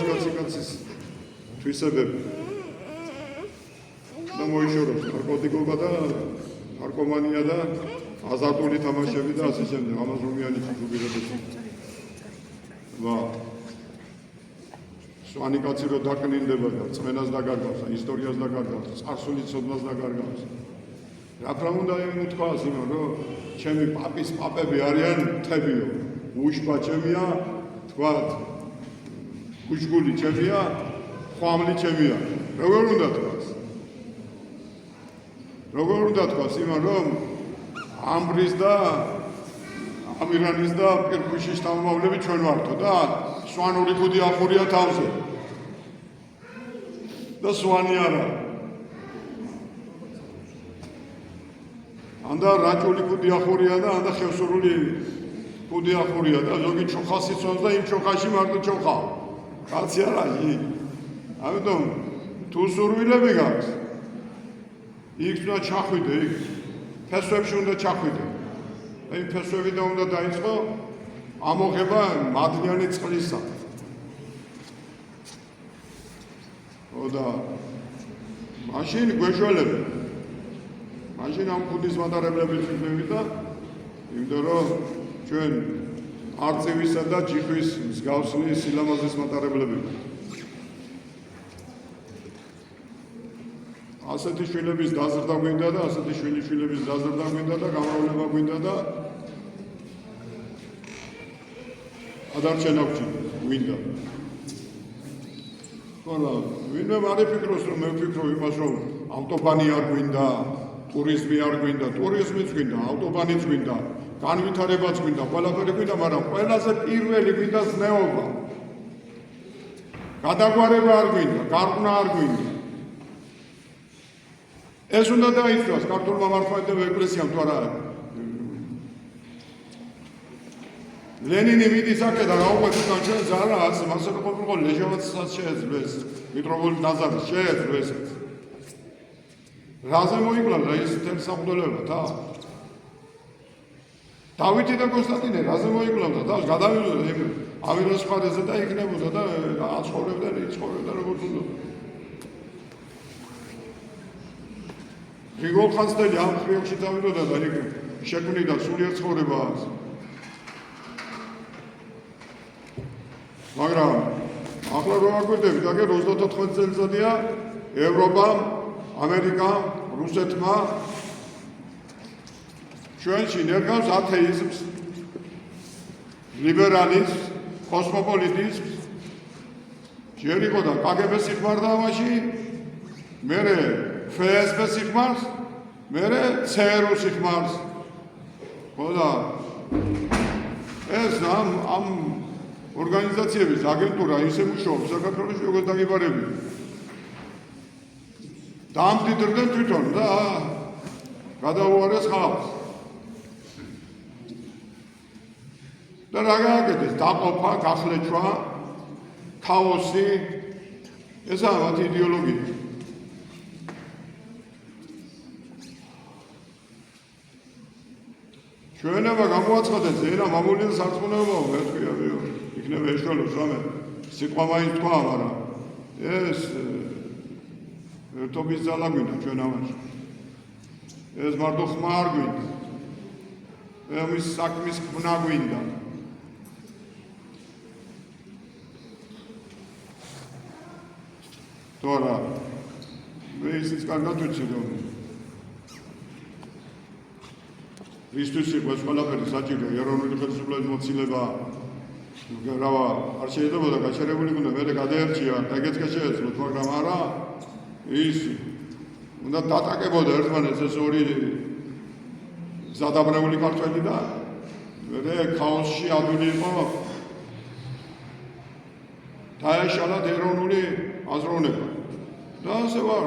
ვაშკაცის თვისებები და მოიშოროს ნარკოტიკობა და ნარკომანია და აზარტული თამაშები და ასე შემდეგ ამას რომიანი ფიგურები ვა სვანი კაცი რო დაკნინდება და წმენას დაგარგავს და ისტორიას დაგარგავს წარსული ცოდნას დაგარგავს რა თქმა უნდა უთქვას იმან რომ ჩემი პაპის პაპები არიან მთებიო უშბა ჩემია თქვათ გუჯგული ჩემია ხვამლი ჩემია როგორ უნდა თქვას იმან რომ ამბრის და ამირანის და პირქუშის თავმოვლები ჩვენ ვართო და სვანური ქუდი ახურია თავზე და სვანი არა ანდა რაჭული ქუდი ახურია და ანდა ხევსურული ქუდი ახურია და ზოგი ჩოხას იცავს და იმ ჩოხაში მარტო ჩოხა კაცი არა ამიტომ თუ სურვილები გაქვს იქ უნდა ჩახვიდე იქ ფესვებში უნდა ჩახვიდე იმ ფესვებიდან უნდა დაიწყო ამოღება მადლიანი წყლისა და მაშინ გვეშველები მაშინ ამ ქუდის მატარებლების ვიყავით და იმიტომ რომ ჩვენ არწივისა და ჯიხვის მსგავსი სილამაზის მატარებლები ასეთი შვილების დაზრდა გვინდა და ასეთი შვილების დაზრდა გვინდა და გამრავლება გვინდა და ადარჩენა გვინდა. ხოლო ვინმე არ იფიქროს რომ მე ვფიქრობ იმას რომ ავტობანი არ გვინდა, ტურიზმი არ გვინდა, ტურიზმიც გვინდა, ავტობანიც გვინდა, განვითარებაც გვინდა, ყველაფერი გვინდა, მაგრამ ყველაზე პირველი გვინდა ზნეობა. გადაგვარება არ გვინდა, გარყნა არ გვინდა. ეს უნდა დაიცვას ქართულმა მართლმადიდებლურ ეკლესიამ თუ არა. ლენინი მიდის აქედან აუყვეთიდან ჩვენ ზარა ასე მასე ყოფილიყო ლეჟავაცსაც შეეძლეს მიტროპოლიტ ნაზარის შეეძლეს რაზე მოიკლავდა ეს მთელი საყდელება და დავითი და კონსტანტინე რაზე მოიკლავდა და გადავიდოდა იმ ავიროს მხარეზე და იქნებოდა და აცხოვრებდა როგორც უნდა რიგოლ ხანძთელი ამ ხრიებში დავიდოდა და იქ შექმნიდა სულიერ ცხოვრებას მაგრამ ახლა რო აგვირდებით, აგერ 34 წელიწადია ევროპამ, ამერიკამ, რუსეთმა ჩვენში ნერგავს ათეიზმს, ლიბერალიზმს, კოსმოპოლიტიზმს. ჯერ იყო და კგბ-ს იხმარდა ამაში, მერე ფსბ-ს იხმარს, მერე ცრუ-ს იხმარს. ხო და ეს ამ ორგანიზაციების აგენტურა ისე მუშაობს საქართველოში როგორც დაგიბარები. დაამტკიცებდნენ თვითონ და გადაუარეს ხალხს. და რა გააკეთეს? დაყოფა, გახლეჩვა, ქაოსი, ესაა მათი იდეოლოგია. ჩვენება გამოაცხადეს ზენა მამული და სარწმუნოებაა, მე თქვია ვიო. იქნება ეშველოს რამე სიტყვა მაინც თქვა, მაგრამ ეს ერთობის ძალა გვინდა ჩვენ ამაში. ეს მარტო ხმა არ გვინდა. ამის საქმის ქმნა გვინდა. თორა მე ისიც კარგად ვიცი რომ ვისთვის იყო ეს ყველაფერი საჭირო ეროვნული ხელისუფლების მოცილება რავა არ შეიძლებოდა გაჩერებული უნდა მე გადაერჩია ეგეც შეეძლოთ მაგრამ არა ის უნდა დატაკებოდა ერთმანეთს ეს ორი ზადაბრეული ქართველი და მე ქაოსში ადვილი იყო დაეშალათ ეროვნული აზროვნება და ასე ვარ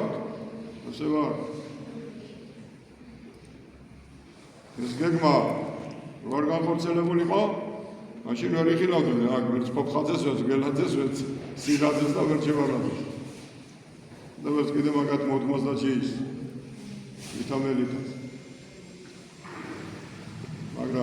ეს გეგმა როგორ განხორციელებული იყო მაშინ ვერ იხილავდნენ აქ ვერც ფოფხაძეს ვერც გელაძეს ვერც სირაძეს და ვერც შევარაძეს და ვერც კიდე მაგათ მოდგმას და ჩიის ვითამელითაც